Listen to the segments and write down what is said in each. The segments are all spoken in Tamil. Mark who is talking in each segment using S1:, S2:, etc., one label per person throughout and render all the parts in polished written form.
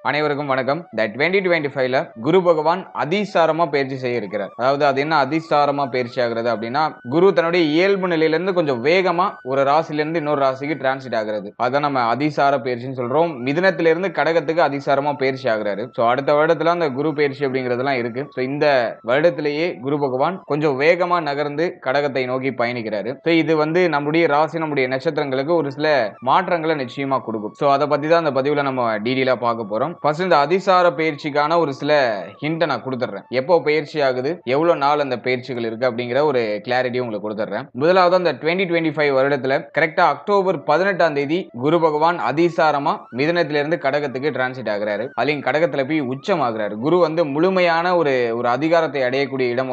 S1: அனைவருக்கும் வணக்கம். இந்த 2025ல குரு பகவான் அதிசாரமா பயிற்சி செய்ய இருக்கிறார். அதாவது அது என்ன அதிசாரமா பயிற்சி ஆகிறது அப்படின்னா, குரு தன்னுடைய இயல்பு நிலையிலிருந்து கொஞ்சம் வேகமா ஒரு ராசியிலிருந்து இன்னொரு ராசிக்கு டிரான்சிட் ஆகிறது. அதான் நம்ம அதிசார பயிற்சின்னு சொல்றோம். மிதுனத்திலிருந்து கடகத்துக்கு அதிசாரமா பயிற்சி ஆகிறாரு. சோ அடுத்த வருடத்துல அந்த குரு பயிற்சி அப்படிங்கிறதெல்லாம் இருக்கு. சோ இந்த வருடத்திலேயே குரு பகவான் கொஞ்சம் வேகமா நகர்ந்து கடகத்தை நோக்கி பயணிக்கிறாரு. சோ இது நம்முடைய ராசி, நம்முடைய நட்சத்திரங்களுக்கு ஒரு சில மாற்றங்களை நிச்சயமா கொடுக்கும். சோ அதை பத்தி தான் அந்த பதிவுல நம்ம டீடெயிலா பார்க்க போறோம். ஃபர்ஸ்ட் இந்த அதிசார பயிற்சிக்கான ஒரு சில ஹிண்ட் நான் கொடுத்துறேன். எப்போ பயிற்சி ஆகுது, எவ்வளவு நாள் அந்த பயிற்சிகள் இருக்கு அப்படிங்கிற ஒரு கிளாரிட்டி உங்களுக்கு கொடுத்துறேன். முதலாவது அந்த 2025 வருடத்துல கரெக்டா அக்டோபர் 18ஆம் தேதி குரு பகவான் அதிசாரமா மிதுனத்திலிருந்து கடகத்துக்கு டிரான்சிட் ஆகிறாரு. அதுலயும் கடகத்துல போய் உச்சமாகிறாரு. குரு முழுமையான ஒரு அதிகாரத்தை அடையக்கூடிய இடம்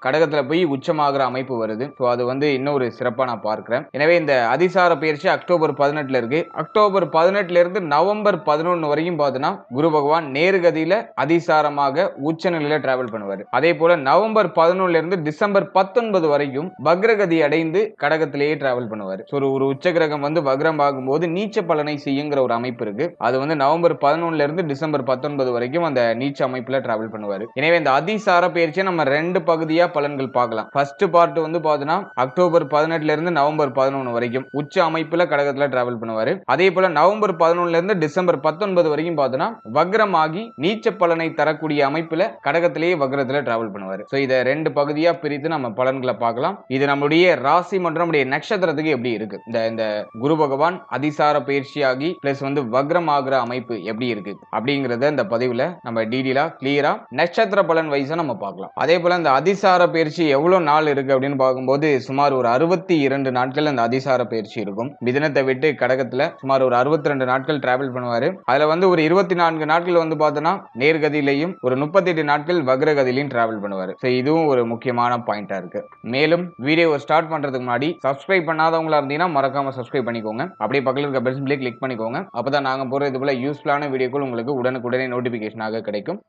S1: கடகத்துல போய் உச்சமாகிற அமைப்பு வருது. அது இன்னொரு சிறப்பா நான் பார்க்கிறேன். எனவே இந்த அதிசார பயிற்சி அக்டோபர் 18ல இருக்கு. அக்டோபர் 18ல இருந்து நவம்பர் 11 வரைக்கும் குரு பகவான் நேர்கதியில அதிசாரமாக உச்ச நிலையில டிராவல் பண்ணுவார். அதே போல நவம்பர் 11ல இருந்து டிசம்பர் 19 வரைக்கும் வக்ரகதி அடைந்து கடகத்திலேயே டிராவல் பண்ணுவார். ஒரு உச்ச கிரகம் வக்ரம் ஆகும்போது நீச்ச பலனை செய்யுங்கிற ஒரு அமைப்பு இருக்கு. அது நவம்பர் 11ல இருந்து டிசம்பர் 19 வரைக்கும் அந்த நீச்ச அமைப்புல டிராவல் பண்ணுவார். எனவே இந்த அதிசார பயிற்சியை நம்ம ரெண்டு பகுதியா பலன்கள் பார்க்கலாம். ஃபர்ஸ்ட் பார்ட் பாத்தீங்கன்னா அக்டோபர் 18ல இருந்து நவம்பர் 11 வரைக்கும் உச்ச அமைப்புல கடகத்துல டிராவல் பண்ணுவாரு. அதே போல நவம்பர் 11ல இருந்து டிசம்பர் 19 வரைக்கும் பார்த்தோம்னா வக்ரமாகி நீச்ச பலனை தரக்கூடிய அமைப்புல கடகத்திலேயே வக்ரத்துல டிராவல் பண்ணுவாரு. சோ இத ரெண்டு பகுதியா பிரித்து நம்ம பலன்களை பார்க்கலாம். இது நம்முடைய ராசி மற்றும் நம்முடைய நட்சத்திரத்துக்கு எப்படி இருக்கு, இந்த குரு பகவான் அதிசார பயிற்சியாகி பிளஸ் வக்ரம் ஆகிற அமைப்பு எப்படி இருக்கு அப்படிங்கறத இந்த பதிவுல நம்ம டீடெயிலா கிளியரா நட்சத்திர பலன் வைஸா நம்ம பார்க்கலாம். அதே போல இந்த அதிசார பயிற்சி எவ்வளவு நாள் இருக்கு அப்படின்னு பார்க்கும்போது சுமார் ஒரு 62 நாட்கள் அந்த அதிசார பயிற்சி இருக்கும். மிதுனத்தை விட்டு கடகத்துல சுமார் ஒரு 62 நாட்கள் டிராவல் பண்ணுவாரு. அதுல ஒரு 24 நாட்கள் பார்த்தோம்னா நேர்கதியிலையும் ஒரு 38 நாட்கள் வக்ரகதியிலையும் டிராவல் பண்ணுவாரு. இதுவும் ஒரு முக்கியமான பாயிண்டா இருக்கு. மேலும் வீடியோ ஸ்டார்ட் பண்றதுக்கு முன்னாடி சப்ஸ்கிரைப் பண்ணாதவங்களா இருந்தீங்கன்னா மறக்காம சப்ஸ்கிரைப் பண்ணிக்கோங்க. அப்படியே பக்கத்துல இருக்க பெல் சிம்பலை கிளிக் பண்ணிக்கோங்க. அப்பதான் நாங்க போற இது போல யூஸ்ஃபுல்லான வீடியோக்கள் உங்களுக்கு உடனுக்குடனே நோட்டிபிகேஷனாக கிடைக்கும்.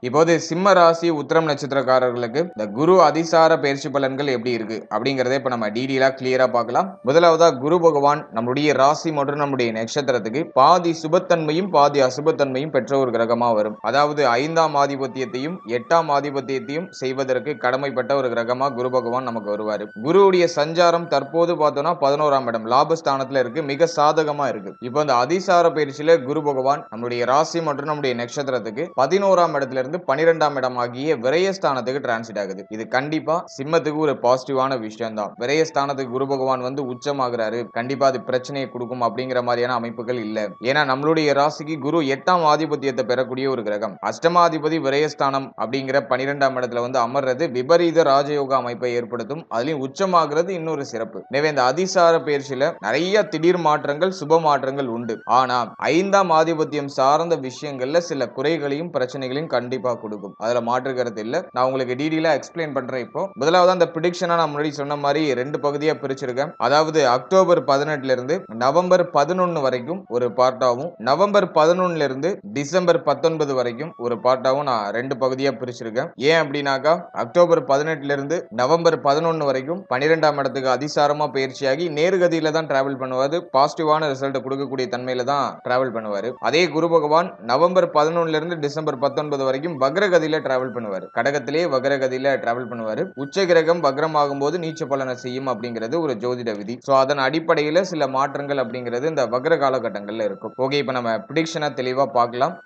S1: இப்போது சிம்ம ராசி உத்திரம் நட்சத்திரக்காரர்களுக்கு இந்த குரு அதிசார பயிற்சி பலன்கள் எப்படி இருக்கு அப்படிங்கறத இப்ப நம்ம டீடெயிலா கிளியரா பார்க்கலாம். முதலாவதா குரு பகவான் நம்முடைய ராசி மற்றும் நம்முடைய நட்சத்திரத்துக்கு பாதி சுபத்தன்மையும் பாதி அசுபத்தன்மையும் பெற்ற ஒரு கிரகமா வரும். அதாவது 5ஆம் ஆதிபத்தியத்தையும் 8ஆம் ஆதிபத்தியத்தையும் செய்வதற்கு கடமைப்பட்ட ஒரு கிரகமா குரு பகவான் நமக்கு வருவாரு. குருவுடைய சஞ்சாரம் தற்போது பார்த்தோம்னா 11ஆம் இடம் லாபஸ்தானத்துல இருக்கு, மிக சாதகமா இருக்கு. இப்போ இந்த அதிசார பயிற்சியில குரு பகவான் நம்முடைய ராசி மற்றும் நம்முடைய நட்சத்திரத்துக்கு 11ஆம் இடத்துல இருந்து 12ஆம் இடம் ஆகிய விரயஸ்தானத்துக்கு டிரான்சிட் ஆகுது. இது கண்டிப்பா சிம்மத்துக்கு ஒரு பாசிட்டிவான விஷயம் தான். விரயஸ்தானத்துக்கு குரு பகவான் உச்சமாகிறாரு, கண்டிப்பா அது பிரச்சனையை கொடுக்கும் அப்படிங்கிற மாதிரியான அமைப்புகள் இல்ல. ஏன்னா நம்மளுடைய ராசிக்கு குரு 8ஆம் ஆதிபத்தியத்தை பெறக்கூடிய ஒரு கிரகம். அஷ்டமாதிபதி விரயஸ்தானம் அப்படிங்கிற 12ஆம் இடத்துல அமர்றது விபரீத ராஜயோக அமைப்பை ஏற்படுத்தும். அதுலயும் உச்சமாகிறது இன்னொரு சிறப்பு. எனவே இந்த அதிசார பயிற்சியில நிறைய திடீர் மாற்றங்கள் சுப மாற்றங்கள் உண்டு. ஆனா 5ஆம் ஆதிபத்தியம் சார்ந்த விஷயங்கள்ல சில குறைகளையும் பிரச்சனைகளையும் கண்டிப்பா கொடுக்கும். அதுல மாற்று கருத்து இல்ல. நான் உங்களுக்கு டீடெயிலா எக்ஸ்பிளைன் பண்றேன். இப்போ முதலாவது அந்த பிரெடிக்ஷனா நான் முன்னாடி சொன்ன மாதிரி ரெண்டு பகுதியா பிரிச்சிருக்கேன். அதாவது அக்டோபர் 18ல இருந்து நவம்பர் 11 வரைக்கும் ஒரு பார்ட்டாவும், நவம்பர் 11ல இருந்து டிசம்பர் 19 வரைக்கும் ஒரு பார்ட்டாவும் நான் ரெண்டு பகுதியா பிரிச்சிருக்கேன். ஏன் அப்படின்னாக்கா அக்டோபர் 18ல இருந்து நவம்பர் 11 வரைக்கும் 12ஆம் இடத்துக்கு அதிசாரமா பயிற்சியாகி நேர்கதியில தான் டிராவல் பண்ணுவாரு. பாசிட்டிவான ரிசல்ட் கொடுக்கக்கூடிய தன்மையில தான் டிராவல் பண்ணுவாரு. அதே குரு பகவான் நவம்பர் 11ல இருந்து டிசம்பர் 19 வரைக்கும் வக்ரகதியில டிராவல் பண்ணுவாரு. கடகத்திலே வக்ரகதியில டிராவல் பண்ணுவாரு. உச்ச கிரகம் வக்ரம் ஆகும்போது நீச்ச பலனை செய்யும் அப்படிங்கிறது ஒரு ஜோதிட விதி. சோ அதன் அடிப்படையில சில மாற்றங்கள் அப்படிங்கிறது இந்த வக்ர காலகட்டங்கள்ல இருக்கும். ஓகே, இப்ப நம்ம பிரெடிக்ஷனை தெளிவா பார்க்கலாம்.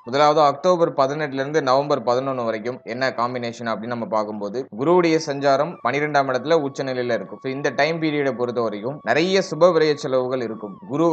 S1: முதலாவது அக்டோபர் 18ல இருந்து நவம்பர் 11 வரைக்கும் என்ன காம்பினேஷன் அப்படின்னு நம்ம பார்க்கும்போது குருவுடைய சஞ்சாரம் 12ஆம் இடத்துல உச்ச நிலையில இருக்கும். இந்த டைம் பீரியடை பொறுத்த வரைக்கும் நிறைய சுப விரய செலவுகள் இருக்கும். குரு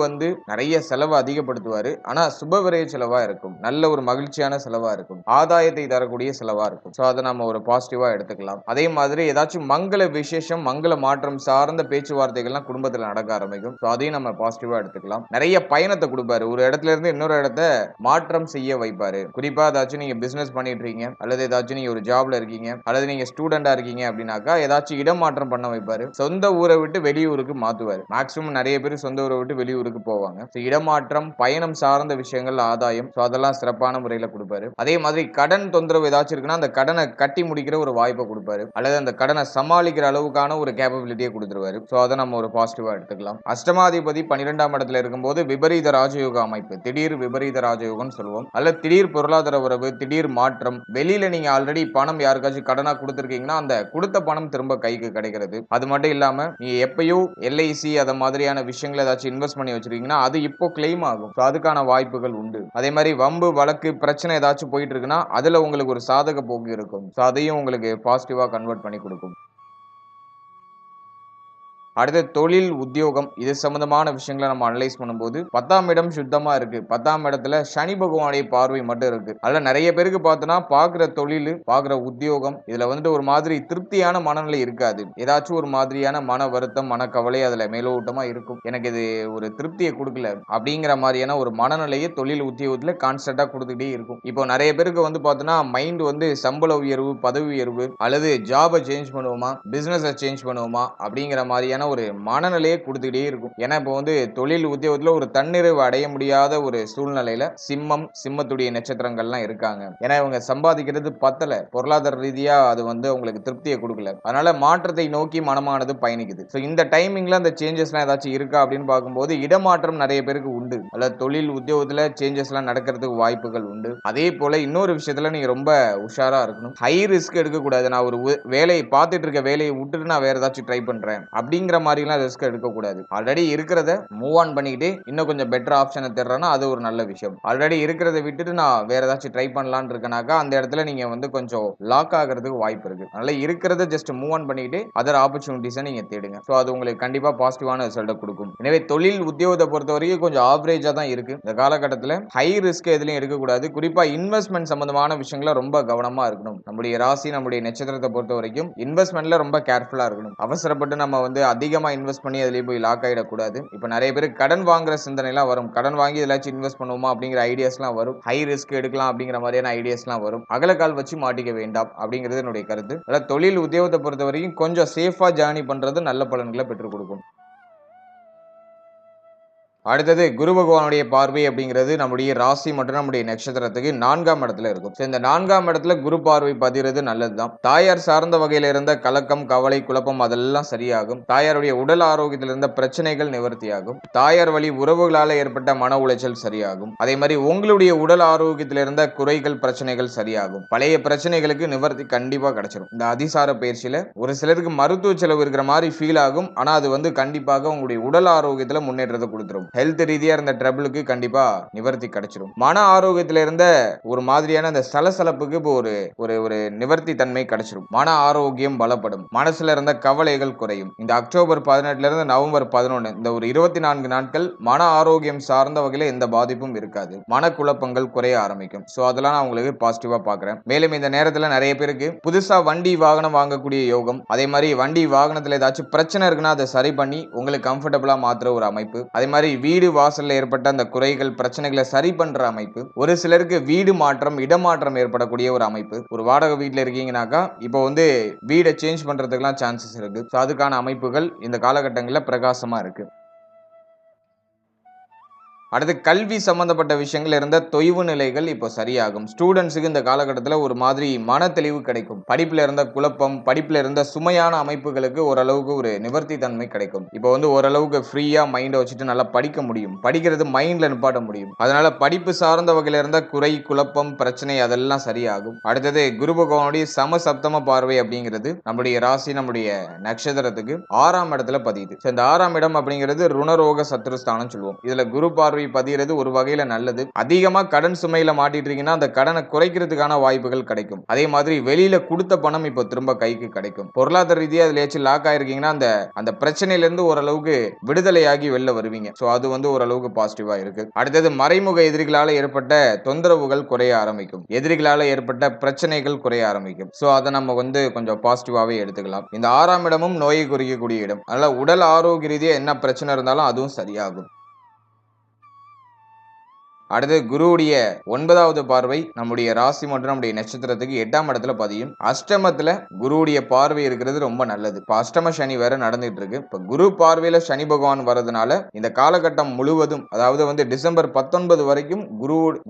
S1: நிறைய செலவு அதிகப்படுத்துவாரு, ஆனா சுப விரய செலவா இருக்கும். நல்ல ஒரு மகிழ்ச்சியான செலவா இருக்கும், ஆதாயத்தை தரக்கூடிய செலவா இருக்கும். சோ அதை நம்ம ஒரு பாசிட்டிவா எடுத்துக்கலாம். அதே மாதிரி ஏதாச்சும் மங்கள விசேஷம் மங்கள மாற்றம் சார்ந்த பேச்சுவார்த்தைகள்லாம் குடும்பத்துல நடக்க ஆரம்பிக்கும். சோ அதையும் நம்ம பாசிட்டிவா எடுத்துக்கலாம். நிறைய பயணத்தை கொடுப்பாரு, ஒரு இடத்துல இருந்து இன்னொரு இடத்த மாற்றம் செய்ய வைப்பாரு. குறிப்பா ஏதாச்சும் நீங்க பிசினஸ் பண்ணிட்டு இருக்கீங்க, அல்லது ஏதாச்சும் நீங்க ஒரு ஜாப்ல இருக்கீங்க, அல்லது நீங்க ஸ்டூடெண்டா இருக்கீங்க அப்படின்னாக்கா ஏதாச்சும் இடமாற்றம் பண்ண வைப்பாரு. சொந்த ஊரை விட்டு வெளியூருக்கு மாத்துவாரு. மேக்ஸிமம் நிறைய பேர் சொந்த ஊரை விட்டு வெளியூருக்கு போவாங்க. இடமாற்றம், பயணம் சார்ந்த விஷயங்கள், ஆதாயம், அதெல்லாம் சிறப்பான முறையில கொடுப்பாரு. அதே மாதிரி கடன் தொந்தரவு ஏதாச்சும் இருக்குன்னா அந்த கடனை கட்டி முடிக்கிற ஒரு வாய்ப்பை கொடுப்பாரு, அல்லது அந்த கடனை சமாளிக்கிற அளவுக்கான ஒரு கேப்பபிலிட்டியை கொடுத்துருவாரு. சோ அதை நம்ம ஒரு பாசிட்டிவா எடுத்துக்கலாம். அஷ்டமாதிபதி 12ஆம் இடத்துல இருக்கும்போது விபரீத ராஜயோக அமைப்பு, திடீர் விபரீத ராஜயோகம்னு சொல்லுவோம். அல்ல திடீர் பொருளாதார உறவு, திடீர் மாற்றம், வெளியில நீங்க ஆல்ரெடி பணம் யாருக்காச்சும் கடனா கொடுத்துருக்கீங்கன்னா அந்த கொடுத்த பணம் திரும்ப கைக்கு கிடைக்கிறது. அது மட்டும் இல்லாம நீங்க எப்பயும் எல்ஐசி அத மாதிரியான விஷயங்களை ஏதாச்சும் இன்வெஸ்ட் பண்ணி வச்சிருக்கீங்கன்னா அது இப்போ கிளைம் ஆகும். அதுக்கான வாய்ப்புகள் உண்டு. அதே மாதிரி வம்பு வழக்கு பிரச்சனை ஏதாச்சும் போயிட்டு இருக்குன்னா அதுல உங்களுக்கு ஒரு சாதக போக்கு இருக்கும். அதையும் உங்களுக்கு பாசிட்டிவா கன்வெர்ட் பண்ணி கொடுக்கும். அடுத்து தொழில், உத்தியோகம் இது சம்பந்தமான விஷயங்களை நம்ம அனலைஸ் பண்ணும்போது 10ஆம் இடம் சுத்தமா இருக்கு. 10ஆம் இடத்துல சனி பகவானுடைய பார்வை மட்டும் இருக்கு. அதுல நிறைய பேருக்கு பார்த்தோன்னா பாக்குற தொழில், பாக்குற உத்தியோகம் இதுல வந்துட்டு ஒரு மாதிரி திருப்தியான மனநிலை இருக்காது. ஏதாச்சும் ஒரு மாதிரியான மன வருத்தம், மனக்கவலை அதுல மேலோட்டமா இருக்கும். எனக்கு இது ஒரு திருப்தியை கொடுக்கல அப்படிங்கிற மாதிரியான ஒரு மனநிலையை தொழில் உத்தியோகத்துல கான்ஸ்டன்டா கொடுத்துக்கிட்டே இருக்கும். இப்போ நிறைய பேருக்கு வந்து பார்த்தோன்னா மைண்ட் வந்து சம்பள உயர்வு, பதவி உயர்வு, அல்லது ஜாபை சேஞ்ச் பண்ணுவோமா, பிசினஸை சேஞ்ச் பண்ணுவோமா அப்படிங்கிற மாதிரியான ஒரு மனநிலையை கொடுத்துக்கிட்டே இருக்கும். ஏன்னா இப்போ வந்து தொழில் உத்தியோகத்துல ஒரு தன்னிறைவு அடைய முடியாத ஒரு சூழ்நிலையில சிம்மத்துடைய நட்சத்திரங்கள்லாம் இருக்காங்க. ஏன்னா இவங்க சம்பாதிக்கிறது பத்தல, பொருளாதார ரீதியா அது வந்து உங்களுக்கு திருப்தியை கொடுக்கல. அதனால மாற்றத்தை நோக்கி மனமானது பயணிக்குது. இந்த டைமிங்ல அந்த சேஞ்சஸ்லாம் ஏதாச்சும் இருக்கா அப்படின்னு பார்க்கும்போது இடமாற்றம் நிறைய பேருக்கு உண்டு. அல்லது தொழில் உத்தியோகத்துல சேஞ்சஸ்லாம் நடக்கிறதுக்கு வாய்ப்புகள் உண்டு. அதே போல இன்னொரு விஷயத்துல நீங்க ரொம்ப உஷாரா இருக்கணும். ஹை ரிஸ்க் எடுக்க கூடாது. நான் ஒரு வேலையை பார்த்துட்டு இருக்க வேலையை விட்டுட்டு நான் வேற ஏதாச்சும் ட்ரை பண்றேன் அப்படிங்கிற மாதிரிலாம் ரிஸ்க் எடுக்கக்கூடாது. ஆல்ரெடி இருக்கிறத மூவ் ஆன் பண்ணிக்கிட்டு இன்னும் கொஞ்சம் பெட்டர் ஆப்ஷனை தேடுறேன்னா அது ஒரு நல்ல விஷயம். ஆல்ரெடி இருக்கிறத விட்டுட்டு நான் வேற ஏதாச்சும் ட்ரை பண்ணலான்னு இருக்கனாக்கா அந்த இடத்துல நீங்க வந்து கொஞ்சம் லாக் ஆகிறதுக்கு வாய்ப்பு இருக்கு. அதனால இருக்கிறத ஜஸ்ட் மூவ் ஆன் பண்ணிட்டு அதர் ஆப்பர்ச்சுனிட்டிஸை நீங்க தேடுங்க. ஸோ அது உங்களுக்கு கண்டிப்பா பாசிட்டிவான ரிசல்ட்டை கொடுக்கும். எனவே தொழில் உத்தியோகத்தை பொறுத்த வரைக்கும் கொஞ்சம் ஆவரேஜா தான் இருக்கு. இந்த காலகட்டத்தில் ஹை ரிஸ்க் எதுலையும் எடுக்கக்கூடாது. குறிப்பா இன்வெஸ்ட்மெண்ட் சம்பந்தமான விஷயங்கள ரொம்ப கவனமா இருக்கணும். நம்முடைய ராசி, நம்முடைய நட்சத்திரத்தை பொறுத்த வரைக்கும் இன்வெஸ்ட்மெண்ட்ல ரொம்ப கேர்ஃபுல்லா இருக்கணும். அவசரப்பட்டு நம்ம வந்து அதிகமா இன்வெஸ்ட் பண்ணி அதுலயே போய் லாக் ஆயிடக்கூடாது. இப்போ நிறைய பேர் கடன் வாங்குற சிந்தனைலாம் வரும். கடன் வாங்கி ஏதாச்சும் இன்வெஸ்ட் பண்ணுவோமா அப்படிங்கிற ஐடியாஸ்லாம் வரும். ஹை ரிஸ்க் எடுக்கலாம் அப்படிங்கிற மாதிரியான ஐடியாஸ்லாம் வரும். அகலக்கால் வச்சு மாட்டிக்க வேண்டாம் அப்படிங்கிறது என்னுடைய கருத்து. அதாவது தொழில் உத்தியோகத்தை பொறுத்த வரைக்கும் கொஞ்சம் சேஃபா ஜர்னி பண்றது நல்ல பலன்களை பெற்றுக் கொடுக்கும். அடுத்தது குரு பகவானுடைய பார்வை அப்படிங்கிறது நம்முடைய ராசி மற்றும் நம்முடைய நட்சத்திரத்துக்கு 4ஆம் இடத்துல இருக்கும். இந்த 4ஆம் இடத்துல குரு பார்வை பதிகிறது நல்லதுதான். தாயார் சார்ந்த வகையில இருந்த கலக்கம், கவலை, குழப்பம் அதெல்லாம் சரியாகும். தாயாருடைய உடல் ஆரோக்கியத்தில் இருந்த பிரச்சனைகள் நிவர்த்தியாகும். தாயார் வழி உறவுகளால ஏற்பட்ட மன உளைச்சல் சரியாகும். அதே மாதிரி உங்களுடைய உடல் ஆரோக்கியத்தில் இருந்த குறைகள், பிரச்சனைகள் சரியாகும். பழைய பிரச்சனைகளுக்கு நிவர்த்தி கண்டிப்பா கிடைச்சிடும். இந்த அதிசார பயிற்சியில ஒரு சிலருக்கு மருத்துவ செலவு இருக்கிற மாதிரி ஃபீல் ஆகும். ஆனா அது வந்து கண்டிப்பாக உங்களுடைய உடல் ஆரோக்கியத்துல முன்னேற்றத்தை கொடுத்துரும். ஹெல்த் ரீதியா இருந்த ட்ரபிளுக்கு கண்டிப்பா நிவர்த்தி கிடைச்சிடும். மன ஆரோக்கியத்துல இருந்த ஒரு மாதிரியான அந்த சலசலப்புக்கு இப்போ ஒரு நிவர்த்தி தன்மை கிடைச்சிடும். மன ஆரோக்கியம் பலப்படும். மனசுல இருந்த கவலைகள் குறையும். இந்த அக்டோபர் 18 இருந்து நவம்பர் 11 இந்த ஒரு 24 நாட்கள் மன ஆரோக்கியம் சார்ந்த வகையில எந்த பாதிப்பும் இருக்காது. மனக்குழப்பங்கள் குறைய ஆரம்பிக்கும். சோ அதெல்லாம் நான் உங்களுக்கு பாசிட்டிவா பாக்குறேன். மேலும் இந்த நேரத்துல நிறைய பேருக்கு புதுசா வண்டி வாகனம் வாங்கக்கூடிய யோகம், அதே மாதிரி வண்டி வாகனத்துல ஏதாச்சும் பிரச்சனை இருக்குன்னா அதை சரி பண்ணி உங்களுக்கு கம்ஃபர்டபுளா மாத்துற ஒரு அமைப்பு, அதே மாதிரி வீடு வாசல்ல ஏற்பட்ட அந்த குறைகள், பிரச்சனைகளை சரி பண்ற அமைப்பு, ஒரு சிலருக்கு வீடு மாற்றம், இடமாற்றம் ஏற்படக்கூடிய ஒரு அமைப்பு. ஒரு வாடகை வீட்டுல இருக்கீங்கன்னாக்கா இப்போ வந்து வீடை சேஞ்ச் பண்றதுக்குலாம் சான்சஸ் இருக்கு. அதுக்கான அமைப்புகள் இந்த காலகட்டங்களில் பிரகாசமா இருக்கு. அடுத்து கல்வி சம்பந்தப்பட்ட விஷயங்கள் இருந்த தொய்வு நிலைகள் இப்போ சரியாகும். ஸ்டூடெண்ட்ஸுக்கு இந்த காலகட்டத்தில் ஒரு மாதிரி மன தெளிவு கிடைக்கும். படிப்புல இருந்த குழப்பம், படிப்புல இருந்த சுமையான அமைப்புகளுக்கு ஓரளவுக்கு ஒரு நிவர்த்தி தன்மை கிடைக்கும். இப்போ வந்து ஓரளவுக்கு ஃப்ரீயா மைண்டை வச்சுட்டு நல்லா படிக்க முடியும். படிக்கிறது மைண்ட்ல நிப்பாட்ட முடியும். அதனால படிப்பு சார்ந்த வகையில இருந்த குறை, குழப்பம், பிரச்சனை அதெல்லாம் சரியாகும். அடுத்தது குரு பகவானுடைய சமசப்தம பார்வை அப்படிங்கிறது நம்முடைய ராசி, நம்முடைய நட்சத்திரத்துக்கு 6ஆம் இடத்துல பதியுது. இந்த 6ஆம் இடம் அப்படிங்கிறது ருணரோக சத்ருஸ்தானம் சொல்லுவோம். இதுல குரு பார்வை பதிகிறது ஒரு வகையில நல்லது. அதிகமா கடன் சுமையில மாட்டிட்டு இருக்கீங்கன்னா அந்த கடனை குறைக்கிறதுக்கான வாய்ப்புகள் கிடைக்கும். அதே மாதிரி வெளியில கொடுத்த பணம் இப்போ திரும்ப கைக்கு கிடைக்கும். பொருளாதார ரீதியா அதுல ஏதாச்சும் லாக் ஆயிருக்கீங்கன்னா அந்த பிரச்சனையில இருந்து ஓரளவுக்கு விடுதலையாகி வெளில வருவீங்க. சோ அது வந்து ஓரளவுக்கு பாசிட்டிவா இருக்கு. அடுத்தது மறைமுக எதிரிகளால ஏற்பட்ட தொந்தரவுகள் குறைய ஆரம்பிக்கும். எதிரிகளால ஏற்பட்ட பிரச்சனைகள் குறைய ஆரம்பிக்கும். சோ அதை நம்ம வந்து கொஞ்சம் பாசிட்டிவாவே எடுத்துக்கலாம். இந்த 6ஆம் இடமும் நோயை குறிக்கக்கூடிய இடம். அதனால உடல் ஆரோக்கிய ரீதியா என்ன பிரச்சனை இருந்தாலும் அதுவும் சரியாகும். அடுத்து குருவுடைய 9வது பார்வை நம்முடைய ராசி மற்றும் நம்முடைய நட்சத்திரத்துக்கு 8ஆம் இடத்துல பதியும். அஷ்டமத்துல குருவுடைய பார்வை இருக்கிறது ரொம்ப நல்லது. இப்ப அஷ்டம சனி வேற நடந்துட்டு இருக்கு. இப்ப குரு பார்வையில சனி பகவான் வரதுனால இந்த காலகட்டம் முழுவதும், அதாவது வந்து டிசம்பர் 19 வரைக்கும்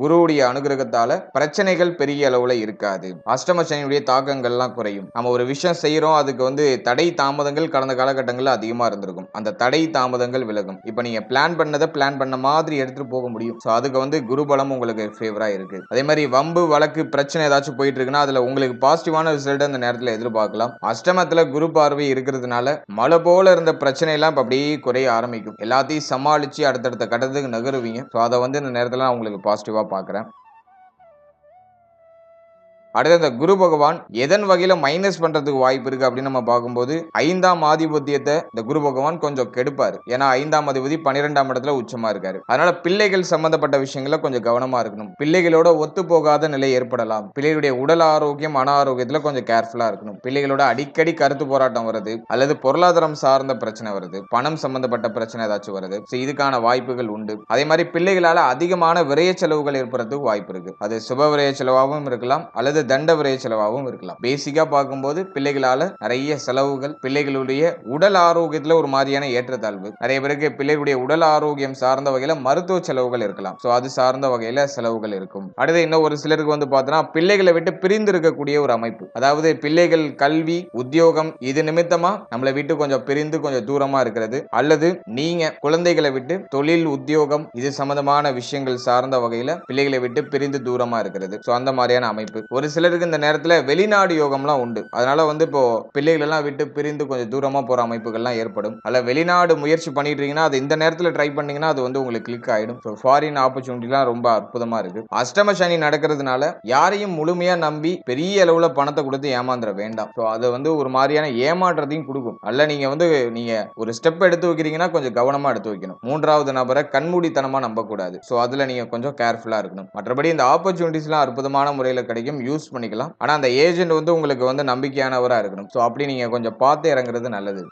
S1: குருவுடைய அனுகிரகத்தால பிரச்சனைகள் பெரிய அளவுல இருக்காது. அஷ்டம சனியுடைய தாக்கங்கள்லாம் குறையும். நம்ம ஒரு விஷயம் செய்யறோம், அதுக்கு வந்து தடை தாமதங்கள் கடந்த காலகட்டங்கள்ல அதிகமா இருந்திருக்கும். அந்த தடை தாமதங்கள் விலகும். இப்ப நீங்க பிளான் பண்ண மாதிரி எடுத்துட்டு போக முடியும். சோ அதுக்கு வந்து குரு பலம் உங்களுக்கு ஃபேவரா இருக்கு. அதே மாதிரி வம்பு வழக்கு பிரச்சனை ஏதாச்சும் போயிட்டு இருக்குன்னா அதுல உங்களுக்கு பாசிட்டிவான ரிசல்ட் அந்த நேரத்துல எதிர்பார்க்கலாம். அஷ்டமத்துல குரு பார்வை இருக்கிறதுனால மழை போல இருந்த பிரச்சனை எல்லாம் இப்ப அப்படியே குறைய ஆரம்பிக்கும். எல்லாத்தையும் சமாளிச்சு அடுத்தடுத்த கட்டத்துக்கு நகருவீங்க. சோ அதை வந்து இந்த நேரத்துல நான் உங்களுக்கு பாசிட்டிவா பாக்குறேன். அடுத்து இந்த குரு பகவான் எதன் வகையில மைனஸ் பண்றதுக்கு வாய்ப்பு இருக்கு அப்படின்னு நம்ம பார்க்கும்போது 5ஆம் ஆதிபத்தியத்தை இந்த குரு பகவான் கொஞ்சம் கெடுப்பாரு. ஏன்னா 5ஆம் அதிபதி 12ஆம் இடத்துல உச்சமா இருக்காரு. அதனால பிள்ளைகள் சம்பந்தப்பட்ட விஷயங்கள கொஞ்சம் கவனமா இருக்கணும். பிள்ளைகளோட ஒத்து போகாத நிலை ஏற்படலாம். பிள்ளைகளுடைய உடல் ஆரோக்கியம் மன ஆரோக்கியத்துல கொஞ்சம் கேர்ஃபுல்லா இருக்கணும். பிள்ளைகளோட அடிக்கடி கருத்து போராட்டம் வருது, அல்லது பொருளாதாரம் சார்ந்த பிரச்சனை வருது, பணம் சம்பந்தப்பட்ட பிரச்சனை ஏதாச்சும் வருது, இதுக்கான வாய்ப்புகள் உண்டு. அதே மாதிரி பிள்ளைகளால அதிகமான விரைய செலவுகள் ஏற்படுறதுக்கு வாய்ப்பு இருக்கு. அது சுப விரைய செலவாகவும் இருக்கலாம், அல்லது தண்ட விரைய செலவாகவும் இருக்கலாம். பேசிக்கா பார்க்கும்போது பிள்ளைகளால நிறைய செலவுகள், பிள்ளைகளுடைய உடல் ஆரோக்கியத்துல ஒரு மாதிரியான ஏற்றத்தாழ்வு, நிறைய பேருக்கு பிள்ளைகளுடைய உடல் ஆரோக்கியம் சார்ந்த வகையில மருத்துவ செலவுகள் இருக்கலாம். சோ அது சார்ந்த வகையில செலவுகள் இருக்கும். அடுத்து இன்னும் ஒரு சிலருக்கு வந்து பார்த்தோம்னா பிள்ளைகளை விட்டு பிரிந்து இருக்கக்கூடிய ஒரு அமைப்பு, அதாவது பிள்ளைகள் கல்வி உத்தியோகம் இது நிமித்தமா நம்மளை விட்டு கொஞ்சம் பிரிந்து கொஞ்சம் தூரமா இருக்கிறது, அல்லது நீங்க குழந்தைகளை விட்டு தொழில் உத்தியோகம் இது சம்பந்தமான விஷயங்கள் சார்ந்த வகையில பிள்ளைகளை விட்டு பிரிந்து தூரமா இருக்கிறது. சோ அந்த மாதிரியான அமைப்பு. ஒரு சிலருக்கு இந்த நேரத்துல வெளிநாடு யோகம்லாம் உண்டு. அதனால வந்து இப்போ பிள்ளைகள் எல்லாம் விட்டு பிரிந்து கொஞ்சம் தூரமா போற அமைப்புகள்லாம் ஏற்படும். அல்ல வெளிநாடு முயற்சி பண்ணிட்டு இருக்கீங்கன்னா அது இந்த நேரத்துல ட்ரை பண்ணீங்கன்னா அது வந்து உங்களுக்கு கிளிக் ஆயிடும். ஃபாரின் ஆப்பர்ச்சுனிட்டிலாம் ரொம்ப அற்புதமா இருக்கு. அஷ்டம சனி நடக்கிறதுனால யாரையும் முழுமையா நம்பி பெரிய அளவுல பணத்தை கொடுத்து ஏமாந்துட வேண்டாம். ஸோ அது வந்து ஒரு மாதிரியான ஏமாற்றத்தையும் கொடுக்கும். அல்ல நீங்க ஒரு ஸ்டெப் எடுத்து வைக்கிறீங்கன்னா கொஞ்சம் கவனமா எடுத்து வைக்கணும். 3வது நபரை கண்மூடித்தனமா நம்பக்கூடாது. ஸோ அதுல நீங்க கொஞ்சம் கேர்ஃபுல்லா இருக்கணும். மற்றபடி இந்த ஆப்பர்ச்சுனிட்டிஸ்லாம் அற்புதமான முறையில் கிடைக்கும், யூஸ் பண்ணிக்கலாம். ஆனா அந்த ஏஜென்ட் வந்து உங்களுக்கு வந்து நம்பிக்கையானவரா இருக்கணும். சோ அப்படி நீங்க கொஞ்சம் பார்த்து இறங்குறது நல்லது.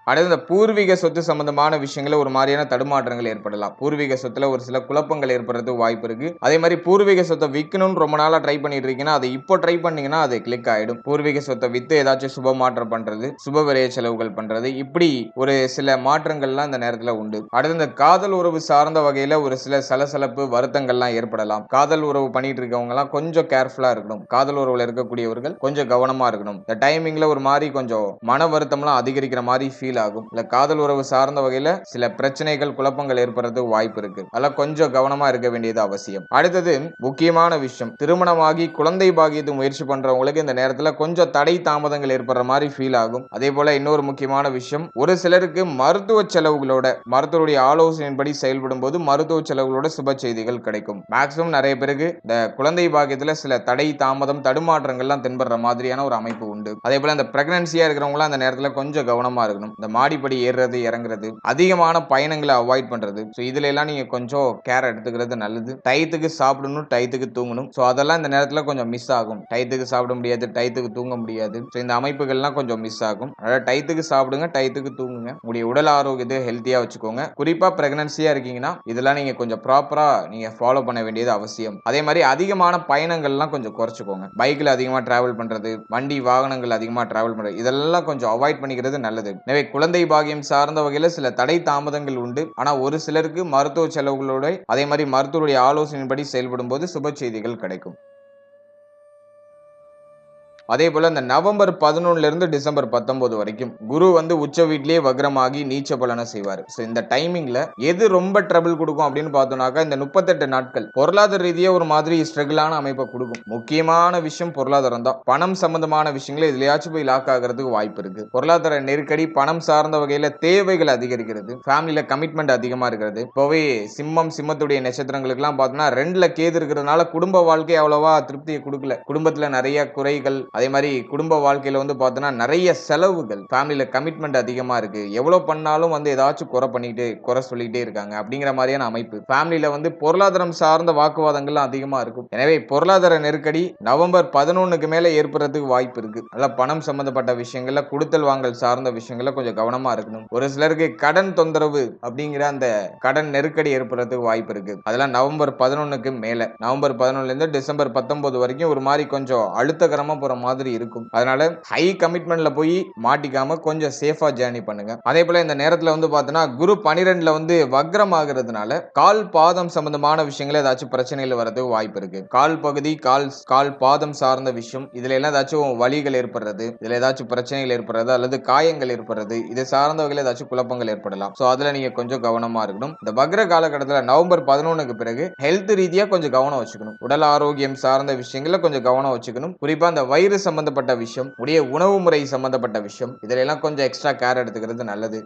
S1: அடுத்து இந்த பூர்வீக சொத்து சம்பந்தமான விஷயங்கள ஒரு மாதிரியான தடுமாற்றங்கள் ஏற்படலாம். பூர்வீக சொத்துல ஒரு சில குழப்பங்கள் ஏற்படுறதுக்கு வாய்ப்பு இருக்கு. அதே மாதிரி பூர்வீக சொத்தை விற்கணும்னு ரொம்ப நாளா ட்ரை பண்ணிட்டு இருக்கீங்கன்னா அதை இப்போ ட்ரை பண்ணீங்கன்னா அது கிளிக் ஆயிடும். பூர்வீக சொத்தை வித்து ஏதாச்சும் சுப மாற்றம் பண்றது, சுப விரைய செலவுகள் பண்றது, இப்படி ஒரு சில மாற்றங்கள்லாம் இந்த நேரத்துல உண்டு. அடுத்து இந்த காதல் உறவு சார்ந்த வகையில ஒரு சில சலசலப்பு வருத்தங்கள்லாம் ஏற்படலாம். காதல் உறவு பண்ணிட்டு இருக்கவங்க எல்லாம் கொஞ்சம் கேர்ஃபுல்லா இருக்கணும். காதல் உறவுல இருக்கக்கூடியவர்கள் கொஞ்சம் கவனமா இருக்கணும். இந்த டைமிங்ல ஒரு மாதிரி கொஞ்சம் மன வருத்தம்லாம் அதிகரிக்கிற மாதிரி ஃபீல் ஆகும். இல்ல காதல் உறவு சார்ந்த வகையில சில பிரச்சனைகள் குழப்பங்கள் ஏற்படுறதுக்கு வாய்ப்பு இருக்கு. அதெல்லாம் கொஞ்சம் கவனமா இருக்க வேண்டியது அவசியம். அடுத்தது முக்கியமான விஷயம், திருமணமாகி குழந்தை பாக்கியத்து முயற்சி பண்றவங்களுக்கு இந்த நேரத்துல கொஞ்சம் தடை தாமதங்கள் ஏற்படுற மாதிரி ஃபீல் ஆகும். அதே போல இன்னொரு முக்கியமான விஷயம், ஒரு சிலருக்கு மருத்துவ செலவுகளோட மருத்துவருடைய ஆலோசனையின்படி செயல்படும் போது மருத்துவ செலவுகளோட சுப செய்திகள் கிடைக்கும். மேக்சிமம் நிறைய பேருக்கு இந்த குழந்தை பாக்கியத்துல சில தடை தாமதம் தடுமாற்றங்கள்லாம் தென்படுற மாதிரியான ஒரு அமைப்பு உண்டு. அதே போல இந்த பிரெக்னன்சியா இருக்கிறவங்க அந்த நேரத்துல கொஞ்சம் கவனமா இருக்கணும். மாடிப்படி ஏறுறது இறங்குறது, அதிகமான பயணங்களை அவாய்ட் பண்றது, இதுல எல்லாம் நீங்க கொஞ்சம் கேர் எடுத்துக்கிறது நல்லது. டயத்துக்கு சாப்பிடணும், டயத்துக்கு தூங்கணும். அதெல்லாம் இந்த நேரத்துல கொஞ்சம் மிஸ் ஆகும். டயத்துக்கு சாப்பிட முடியாது, டயத்துக்கு தூங்க முடியாது. இந்த அமைப்புகள்லாம் கொஞ்சம் மிஸ் ஆகும். அதாவது டயத்துக்கு சாப்பிடுங்க, டயத்துக்கு தூங்குங்க. உங்களுடைய உடல் ஆரோக்கியத்தை ஹெல்த்தியா வச்சுக்கோங்க. குறிப்பா பிரெக்னன்சியா இருக்கீங்கன்னா இதெல்லாம் நீங்க கொஞ்சம் ப்ராப்பரா நீங்க ஃபாலோ பண்ண வேண்டியது அவசியம். அதே மாதிரி அதிகமான பயணங்கள்லாம் கொஞ்சம் குறைச்சுக்கோங்க. பைக்ல அதிகமா டிராவல் பண்றது, வண்டி வாகனங்கள் அதிகமா டிராவல் பண்றது, இதெல்லாம் கொஞ்சம் அவாய்ட் பண்ணிக்கிறது நல்லது. எனவே குழந்தை பாகியம் சார்ந்த வகையில சில தடை தாமதங்கள் உண்டு. ஆனா ஒரு சிலருக்கு மருத்துவ செலவுகளோட அதே மாதிரி மருத்துவருடைய ஆலோசனைப்படி செயல்படும் போது சுப செய்திகள் கிடைக்கும். அதே போல இந்த நவம்பர் 11 இருந்து டிசம்பர் 19 வரைக்கும் குரு வந்து உச்ச வீட்லயே வக்ரமாகி நீச்ச பலனை செய்வார். இந்த டைமிங்ல எது ரொம்ப ட்ரபிள் கொடுக்கும் அப்படின்னு பார்த்தோம்னாக்கா இந்த 38 நாட்கள் பொருளாதார ரீதியா ஒரு மாதிரி ஸ்ட்ரகிளான அமைப்பை கொடுக்கும். முக்கியமான விஷயம் பொருளாதாரம் தான். பணம் சம்பந்தமான விஷயங்களை இதுலயாச்சும் போய் லாக் ஆகிறதுக்கு வாய்ப்பு இருக்கு. பொருளாதார நெருக்கடி, பணம் சார்ந்த வகையில தேவைகள் அதிகரிக்கிறது, ஃபேமிலியில கமிட்மெண்ட் அதிகமா இருக்கிறது. இப்போவே சிம்மத்துடைய நட்சத்திரங்களுக்கு எல்லாம் பார்த்தோம்னா 2ல கேது இருக்கிறதுனால குடும்ப வாழ்க்கை அவ்வளவா திருப்தியை கொடுக்கல. குடும்பத்துல நிறைய குறைகள் அதே மாதிரி குடும்ப வாழ்க்கையில வந்து பார்த்தோன்னா நிறைய செலவுகள், ஃபேமிலியில கமிட்மெண்ட் அதிகமா இருக்கு, எவ்வளவு பண்ணாலும் வந்து ஏதாச்சும் குறை சொல்லிட்டே இருக்காங்க அப்படிங்கிற மாதிரியான அமைப்பு. ஃபேமிலியில வந்து பொருளாதாரம் சார்ந்த வாக்குவாதங்கள்லாம் அதிகமா இருக்கும். எனவே பொருளாதார நெருக்கடி நவம்பர் 11க்கு மேல ஏற்படுறதுக்கு வாய்ப்பு இருக்கு. அதனால பணம் சம்பந்தப்பட்ட விஷயங்கள்ல கொடுத்தல் வாங்கல் சார்ந்த விஷயங்கள்ல கொஞ்சம் கவனமா இருக்கணும். ஒரு சிலருக்கு கடன் தொந்தரவு அப்படிங்கிற அந்த கடன் நெருக்கடி ஏற்படுறதுக்கு வாய்ப்பு இருக்கு. அதெல்லாம் நவம்பர் 11க்கு மேல, நவம்பர் 11ல இருந்து டிசம்பர் 19 வரைக்கும் ஒரு மாதிரி கொஞ்சம் அழுத்தகரமா போற மாதிரி இருக்கும். அதனால ஹை கமிட்மெண்ட்ல போய் மாட்டிக்காம கொஞ்சம் சேஃபா ஜேர்னி பண்ணுங்க. அதே போல இந்த நேரத்துல வந்து பார்த்தோன்னா குரு 12ல வந்து வக்ரம் ஆகிறதுனால கால் பாதம் சம்பந்தமான விஷயங்கள் ஏதாச்சும் பிரச்சனைகள் வரதுக்கு வாய்ப்பு இருக்கு. கால் பகுதி, கால் பாதம் சார்ந்த விஷயம், இதுல எல்லாம் ஏதாச்சும் வலிகள் ஏற்படுறது, இதுல ஏதாச்சும் பிரச்சனைகள் ஏற்படுறது அல்லது காயங்கள் ஏற்படுறது, இது சார்ந்த வகையில் ஏதாச்சும் குழப்பங்கள் ஏற்படலாம். சோ அதுல நீங்க கொஞ்சம் கவனமா இருக்கணும். இந்த வக்ர காலகட்டத்துல நவம்பர் 11க்கு பிறகு ஹெல்த் ரீதியா கொஞ்சம் கவனம் வச்சுக்கணும். உடல் ஆரோக்கியம் சார்ந்த விஷயங்கள்ல கொஞ்சம் கவனம் வச்சுக்கணும். குறிப்பா இந்த வயிறு சம்பந்தப்பட்ட விஷயம், உடைய உணவு முறை சம்பந்தப்பட்ட விஷயம், இதுல எல்லாம் கொஞ்சம் எக்ஸ்ட்ரா கேர் எடுத்துக்கிறது நல்லது.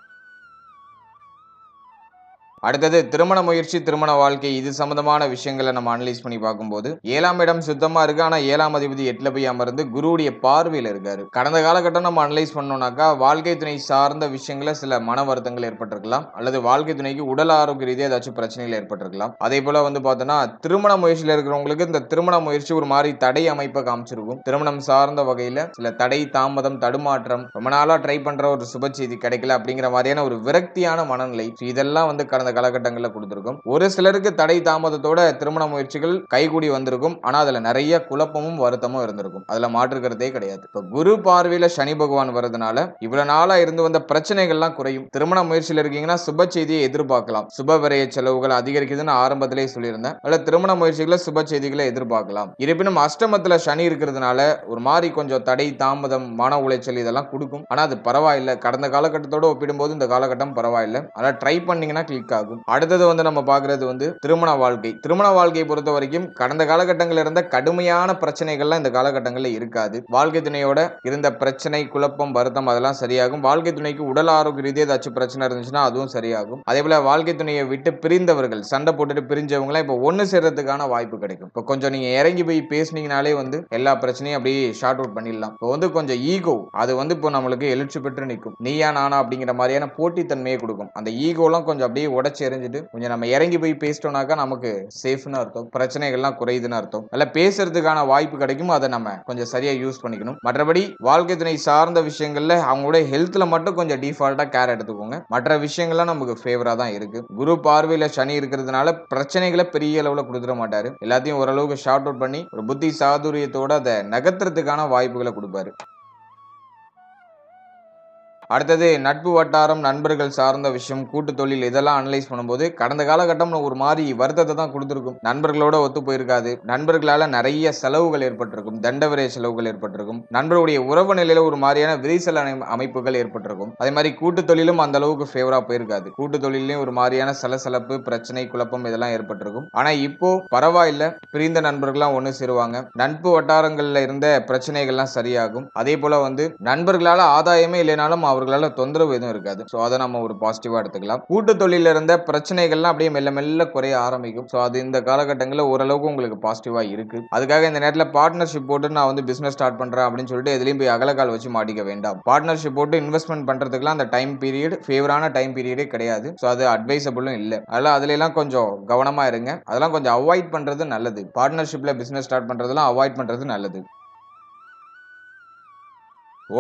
S1: அடுத்தது திருமண முயற்சி, திருமண வாழ்க்கை, இது சம்பந்தமான விஷயங்களை நம்ம அனலைஸ் பண்ணி பார்க்கும்போது 7ஆம் இடம் சுத்தமா இருக்கு. ஆனா 7ஆம் அதிபதி 8ல போய் அமர்ந்து குருவுடைய பார்வையில இருக்காரு. கடந்த காலகட்டம் நம்ம அனலைஸ் பண்ணோம்னாக்கா வாழ்க்கை துணை சார்ந்த விஷயங்கள சில மன வருத்தங்கள் ஏற்பட்டிருக்கலாம், அல்லது வாழ்க்கை துணைக்கு உடல் ஆரோக்கிய ரீதியா ஏதாச்சும் பிரச்சனைகள் ஏற்பட்டிருக்கலாம். அதே போல வந்து பார்த்தோன்னா திருமண முயற்சியில இருக்கிறவங்களுக்கு இந்த திருமண முயற்சி ஒரு மாதிரி தடை அமைப்பை காமிச்சிருக்கும். திருமணம் சார்ந்த வகையில சில தடை, தாமதம், தடுமாற்றம், ரொம்ப நாளா ட்ரை பண்ற ஒரு சுப செய்தி கிடைக்கல அப்படிங்கிற மாதிரியான ஒரு விரக்தியான மனநிலை, இதெல்லாம் வந்து கடந்த காலகட்டங்களில் கொடுத்திருக்கும். ஒரு சிலருக்கு தடை தாமதத்தோட திருமண முயற்சிகள் கைகூடி வந்திருக்கும். ஆனா அதுல நிறைய குழப்பமும் வருத்தமும் இருந்திருக்கும். அதுல மாற்றுக்கிறதே கிடையாது. இப்ப குரு பார்வையில சனி பகவான் வரதுனால இவ்வளவு நாளா இருந்து வந்த பிரச்சனைகள்லாம் குறையும். திருமண முயற்சியில் இருக்கீங்கன்னா சுப செய்தியை எதிர்பார்க்கலாம். சுப விரய செலவுகள் அதிகரிக்குதுன்னு ஆரம்பத்திலே சொல்லியிருந்தேன். அல்ல திருமண முயற்சிகளை சுப செய்திகளை எதிர்பார்க்கலாம். இருப்பினும் அஷ்டமத்துல சனி இருக்கிறதுனால ஒரு மாதிரி கொஞ்சம் தடை, தாமதம், மன உளைச்சல் இதெல்லாம் கொடுக்கும். ஆனா அது பரவாயில்லை. கடந்த காலகட்டத்தோட ஒப்பிடும்போது இந்த காலகட்டம் பரவாயில்லை. ஆனா ட்ரை பண்ணீங்கன்னா கிளிக் ஆகும். அடுத்தது வந்து நம்ம பார்க்கிறது வந்து திருமண வாழ்க்கை. திருமண வாழ்க்கையை பொறுத்த வரைக்கும் கடந்த காலகட்டங்களில் இருந்த கடுமையான பிரச்சனைகள்லாம் இந்த காலகட்டங்களில் இருக்காது. வாழ்க்கை துணையோட இருந்த பிரச்சனை, குழப்பம், வருத்தம் அதெல்லாம் சரியாகும். வாழ்க்கை துணைக்கு உடல் ஆரோக்கிய ரீதியாக ஏதாச்சும் பிரச்சனை இருந்துச்சுன்னா அதுவும் சரியாகும். அதே போல வாழ்க்கை துணையை விட்டு பிரிந்தவர்கள், சண்டை போட்டுட்டு பிரிஞ்சவங்களாம் இப்போ ஒன்னு சேர்றதுக்கான வாய்ப்பு கிடைக்கும். இப்போ கொஞ்சம் நீங்க இறங்கி போய் பேசுனீங்கனாலே வந்து எல்லா பிரச்சனையும் அப்படியே ஷார்ட் அவுட் பண்ணிடலாம். இப்போ வந்து கொஞ்சம் ஈகோ அது வந்து இப்போ நம்மளுக்கு எழுச்சி பெற்று நிற்கும். நீயா நானா அப்படிங்கிற மாதிரியான போட்டித்தன்மையை கொடுக்கும். அந்த ஈகோலாம் கொஞ்சம் அப்படியே உடச்சு எறிஞ்சிட்டு கொஞ்சம் நம்ம இறங்கி போய் பேசிட்டோம்னாக்கா நமக்கு சேஃப்னு அர்த்தம், பிரச்சனைகள்லாம் குறையுதுன்னு அர்த்தம். அல்ல பேசுறதுக்கான வாய்ப்பு கிடைக்கும். அதை நம்ம கொஞ்சம் சரியா யூஸ் பண்ணிக்கணும். மற்றபடி வாழ்க்கை துணை சார்ந்த விஷயங்கள்ல அவங்களோட ஹெல்த்ல மட்டும் கொஞ்சம் டிஃபால்ட்டா கேர் எடுத்துக்கோங்க. மற்ற விஷயங்கள்லாம் நமக்கு ஃபேவரா தான் இருக்கு. குரு பார்வையில சனி இருக்கிறதுனால பிரச்சனைகளை பெரிய அளவுல கொடுத்துட மாட்டாரு. எல்லாத்தையும் ஓரளவுக்கு ஷார்ட் அவுட் பண்ணி ஒரு புத்தி சாதுரியத்தோட அதை நகர்த்துறதுக்கான வாய்ப்புகளை கொடுப்பாரு. அடுத்தது நட்பு வட்டாரம், நண்பர்கள் சார்ந்த விஷயம், கூட்டு தொழில், இதெல்லாம் அனலைஸ் பண்ணும்போது கடந்த காலகட்டம் ஒரு மாதிரி வருத்தத்தை தான் கொடுத்திருக்கும். நண்பர்களோட ஒத்து போயிருக்காது. நண்பர்களால நிறைய செலவுகள் ஏற்பட்டிருக்கும். தண்டவரை செலவுகள் ஏற்பட்டிருக்கும். நண்பருடைய உறவு நிலையில ஒரு மாதிரியான விரிசல் அமைப்புகள் ஏற்பட்டிருக்கும். அதே மாதிரி கூட்டு தொழிலும் அந்த அளவுக்கு ஃபேவரா போயிருக்காது. கூட்டு தொழிலையும் ஒரு மாதிரியான சலசலப்பு, பிரச்சனை, குழப்பம் இதெல்லாம் ஏற்பட்டிருக்கும். ஆனா இப்போ பரவாயில்ல, பிரிந்த நண்பர்கள்லாம் ஒண்ணு சேருவாங்க. நட்பு வட்டாரங்கள்ல இருந்த பிரச்சனைகள்லாம் சரியாகும். அதே போல வந்து நண்பர்களால ஆதாயமே இல்லைனாலும் அவர்களால தொந்தரவு எதுவும் இருக்காது. சோ அதை நம்ம ஒரு பாசிட்டிவா எடுத்துக்கலாம். கூட்டு தொழில இருந்த பிரச்சனைகள்லாம் அப்படியே மெல்ல மெல்ல குறைய ஆரம்பிக்கும். சோ அது இந்த காலகட்டங்களில் ஓரளவுக்கு உங்களுக்கு பாசிட்டிவா இருக்கு. அதுக்காக இந்த நேரத்தில் பார்ட்னர்ஷிப் போட்டு நான் வந்து பிசினஸ் ஸ்டார்ட் பண்றேன் அப்படின்னு சொல்லிட்டு எதுலையும் போய் அகலக்கால் வச்சு மாட்டிக்க வேண்டாம். பார்ட்னர்ஷிப் போட்டு இன்வெஸ்ட்மெண்ட் பண்றதுக்குலாம் அந்த டைம் பீரியட் ஃபேவரான டைம் பீரியடே கிடையாது. சோ அது அட்வைசபிளும் இல்லை. அதனால அதுல எல்லாம் கொஞ்சம் கவனமா இருங்க. அதெல்லாம் கொஞ்சம் அவாய்ட் பண்றது நல்லது. பார்ட்னர்ஷிப்ல பிசினஸ் ஸ்டார்ட் பண்றதெல்லாம் அவாய்ட் பண்றது நல்லது.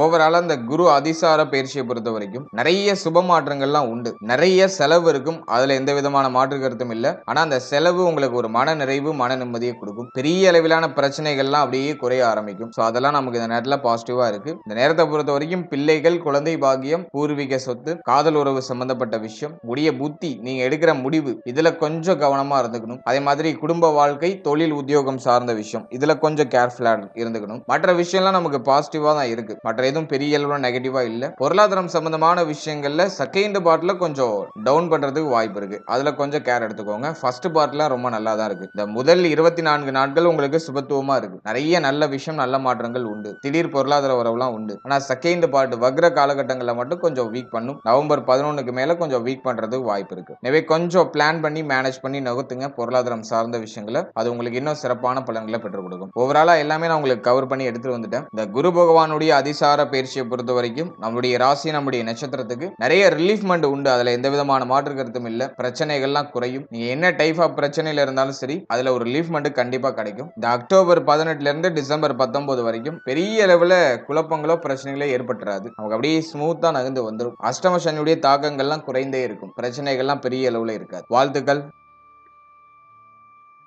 S1: ஓவராலா இந்த குரு அதிசார பயிற்சியை பொறுத்த வரைக்கும் நிறைய சுப மாற்றங்கள்லாம் உண்டு. நிறைய செலவு இருக்கும். அதுல எந்த விதமான மாற்று கருத்தும் இல்ல. ஆனா அந்த செலவு உங்களுக்கு ஒரு மன நிறைவு, மன நிம்மதியை கொடுக்கும். பெரிய அளவிலான பிரச்சனைகள்லாம் அப்படியே குறைய ஆரம்பிக்கும். சோ அதெல்லாம் நமக்கு இந்த நேரத்துல பாசிட்டிவா இருக்கு. இந்த நேரத்தை பொறுத்த வரைக்கும் பிள்ளைகள், குழந்தை பாக்கியம், பூர்வீக சொத்து, காதல் உறவு சம்பந்தப்பட்ட விஷயம், உடைய புத்தி, நீங்க எடுக்கிற முடிவு, இதுல கொஞ்சம் கவனமா இருந்துக்கணும். அதே மாதிரி குடும்ப வாழ்க்கை, தொழில், உத்தியோகம் சார்ந்த விஷயம், இதுல கொஞ்சம் கேர்ஃபுல்லா இருந்துக்கணும். மற்ற விஷயம்லாம் நமக்கு பாசிட்டிவா தான் இருக்கு. மற்ற மற்ற எதுவும் பெரிய அளவுல நெகட்டிவா இல்ல. பொருளாதாரம் சம்பந்தமான விஷயங்கள்ல செகண்ட் பார்ட்ல கொஞ்சம் டவுன் பண்றதுக்கு வாய்ப்பு இருக்கு. அதுல கொஞ்சம் கேர் எடுத்துக்கோங்க. ஃபர்ஸ்ட் பார்ட்ல ரொம்ப நல்லா தான் இருக்கு. இந்த முதல் 24 நாட்கள் உங்களுக்கு சுபத்துவமா இருக்கு. நிறைய நல்ல விஷயம், நல்ல மாற்றங்கள் உண்டு. திடீர் பொருளாதார வரவுலாம் உண்டு. ஆனா செகண்ட் பார்ட் வக்ர காலகட்டங்கள்ல மட்டும் கொஞ்சம் வீக் பண்ணும். நவம்பர் 11க்கு மேல கொஞ்சம் வீக் பண்றதுக்கு வாய்ப்பு இருக்கு. எனவே கொஞ்சம் பிளான் பண்ணி மேனேஜ் பண்ணி நகர்த்துங்க பொருளாதாரம் சார்ந்த விஷயங்களை. அது உங்களுக்கு இன்னும் சிறப்பான பலன்களை பெற்றுக் கொடுக்கும். ஓவராலா எல்லாமே நான் உங்களுக்கு கவர் பண்ணி எடுத்துட்டு வந்துட்டேன். இந்த குரு பகவானுடைய அதிசார பயிற்சியை பொறுத்த வரைக்கும் நம்முடைய ராசி, நம்முடைய நட்சத்திரத்துக்கு நிறைய ரிலீஃப்மெண்ட் உண்டு. அதுல எந்த விதமான மாற்று கருத்தும் இல்ல. பிரச்சனைகள்லாம் குறையும். நீங்க என்ன டைப் ஆஃப் பிரச்சனையில இருந்தாலும் சரி, அதுல ஒரு ரிலீஃப்மெண்ட் கண்டிப்பா கிடைக்கும். இந்த அக்டோபர் 18ல இருந்து டிசம்பர் 19 வரைக்கும் பெரிய அளவுல குழப்பங்களோ பிரச்சனைகளோ ஏற்பட்டுறாது. நமக்கு அப்படியே ஸ்மூத்தா நகர்ந்து வந்துடும். அஷ்டம சனியுடைய தாக்கங்கள்லாம் குறைந்தே இருக்கும். பிரச்சனைகள்லாம் பெரிய அளவுல இருக்காது. வாழ்த்துக்கள்.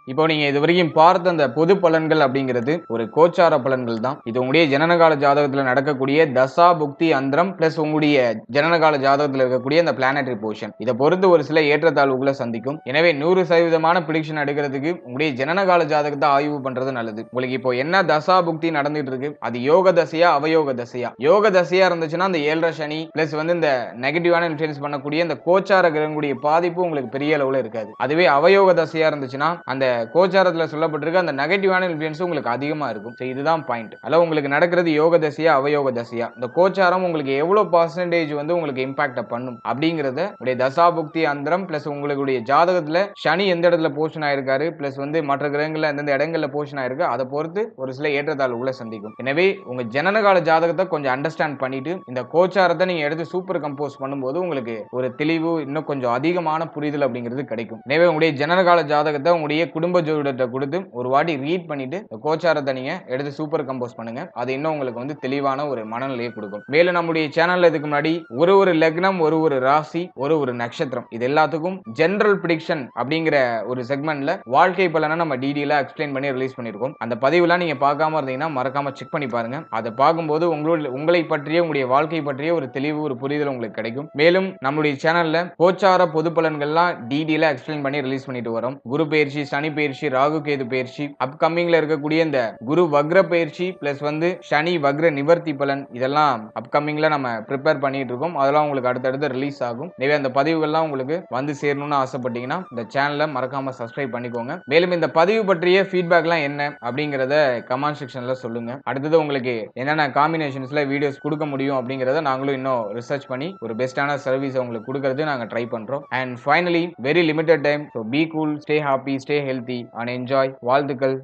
S1: இப்போ நீங்க இது வரைக்கும் பார்த்த அந்த பொது பலன்கள் அப்படிங்கிறது ஒரு கோச்சார பலன்கள் தான். இது உங்களுடைய ஜனனகால ஜாதகத்துல நடக்கக்கூடிய தசா புக்தி அந்தரம் பிளஸ் உங்களுடைய ஜனனகால ஜாதகத்துல இருக்கக்கூடிய அந்த பிளானட்டரி பொசிஷன், இதை பொறுத்து ஒரு சில ஏற்றத்தாழ்வுகளை சந்திக்கும். எனவே 100% ப்ரிடிக்ஷன் எடுக்கிறதுக்கு உங்களுடைய ஜனனகால ஜாதகத்தை ஆய்வு பண்றது நல்லது. உங்களுக்கு இப்போ என்ன தசா புக்தி நடந்துட்டு இருக்கு, அது யோக தசையா அவயோக தசையா? யோக தசையா இருந்துச்சுன்னா அந்த 7.5 சனி பிளஸ் இந்த நெகட்டிவான இன்ஃபுளுன்ஸ் பண்ணக்கூடிய அந்த கோச்சார கிரகங்களுடைய பாதிப்பு உங்களுக்கு பெரிய அளவுல இருக்காது. அதுவே அவயோக தசையா இருந்துச்சுன்னா அந்த கோச்சாரத்துல சொல்லப்பட்டிருக்க அந்த நெகட்டிவான இன்ஃப்ளூயன்ஸ் உங்களுக்கு அதிகமா இருக்கும். இதுதான் பாயிண்ட். அதனால உங்களுக்கு நடக்கிறது யோக தசையா அவயோக தசையா, இந்த கோச்சாரம் உங்களுக்கு எவ்வளவு பர்சன்டேஜ் உங்களுக்கு இம்பாக்ட் பண்ணும் அப்படிங்கறத உடைய தசாபுக்தி அந்தரம் பிளஸ் உங்களுடைய ஜாதகத்துல சனி எந்த இடத்துல போஷன் ஆயிருக்காரு பிளஸ் மற்ற கிரகங்கள்ல எந்தெந்த இடங்கள்ல போஷன் ஆயிருக்கு அதை பொறுத்து ஒரு சில ஏற்றத்தாழ்வுகளை சந்திக்கும். எனவே உங்க ஜனனகால ஜாதகத்தை கொஞ்சம் அண்டர்ஸ்டாண்ட் பண்ணிட்டு இந்த கோச்சாரத்தை நீங்க எடுத்து சூப்பர் கம்போஸ் பண்ணும்போது உங்களுக்கு ஒரு தெளிவு, இன்னும் கொஞ்சம் அதிகமான புரிதல் அப்படிங்கிறது கிடைக்கும். எனவே உங்களுடைய ஜனனகால ஜாதகத்தை உங்களுடைய குடும்ப ஜோதிடத்தை கொடுத்து ஒரு வாட்டி ரீட் பண்ணிட்டு கோச்சாரத்தை நீங்க எடுத்து சூப்பர் கம்போஸ் பண்ணுங்க. அது இன்னும் உங்களுக்கு தெளிவான ஒரு மனநிலையை கொடுக்கும். மேலும் நம்முடைய சேனல்ல இதுக்கு முன்னாடி ஒரு லக்னம், ஒரு ராசி, ஒரு நட்சத்திரம், இது எல்லாத்துக்கும் ஜெனரல் பிரெடிக்ஷன் அப்படிங்கிற ஒரு செக்மெண்ட்ல வாழ்க்கை பலனை நம்ம டீடைலா எக்ஸ்பிளைன் பண்ணி ரிலீஸ் பண்ணிருக்கோம். அந்த பதிவுலாம் நீங்க பார்க்காம இருந்தீங்கன்னா மறக்காம செக் பண்ணி பாருங்க. அதை பார்க்கும்போது உங்களை பற்றிய, உங்களுடைய வாழ்க்கை பற்றிய ஒரு தெளிவு, ஒரு புரிதல் உங்களுக்கு கிடைக்கும். மேலும் நம்முடைய சேனல்ல கோச்சார பொது பலன்கள்லாம் டீடைலா எக்ஸ்பிளைன் பண்ணி ரிலீஸ் பண்ணிட்டு வரோம். குரு பயிற்சி, சனி பயிற்சி, ராகு கேது பயிற்சி, அப்கமிங்ல இருக்கக்கூடிய இந்த குரு வக்ர பயிற்சி பிளஸ் சனி வக்ர நிவர்த்தி பலன், இதெல்லாம் அப்கமிங்ல நம்ம ப்ரிப்பேர் பண்ணிட்டு இருக்கோம். அதெல்லாம் உங்களுக்கு அடுத்தடுத்து ரிலீஸ் ஆகும். எனவே அந்த பதிவுகள்லாம் உங்களுக்கு வந்து சேரணும்னு ஆசைப்பட்டீங்கன்னா இந்த சேனலை மறக்காம சப்ஸ்கிரைப் பண்ணிக்கோங்க. மேலும் இந்த பதிவு பற்றிய ஃபீட்பேக்லாம் என்ன அப்படிங்கறத கமெண்ட் செக்ஷன்ல சொல்லுங்க. அடுத்தது உங்களுக்கு என்னென்ன காம்பினேஷன்ஸ்ல வீடியோஸ் கொடுக்க முடியும் அப்படிங்கறத நாங்களும் இன்னும் ரிசர்ச் பண்ணி ஒரு பெஸ்டான சர்வீஸ் உங்களுக்கு கொடுக்கறது நாங்க ட்ரை பண்றோம். And finally very limited time, so be cool, stay happy, stay healthy and enjoy. வாழ்த்துக்கள்.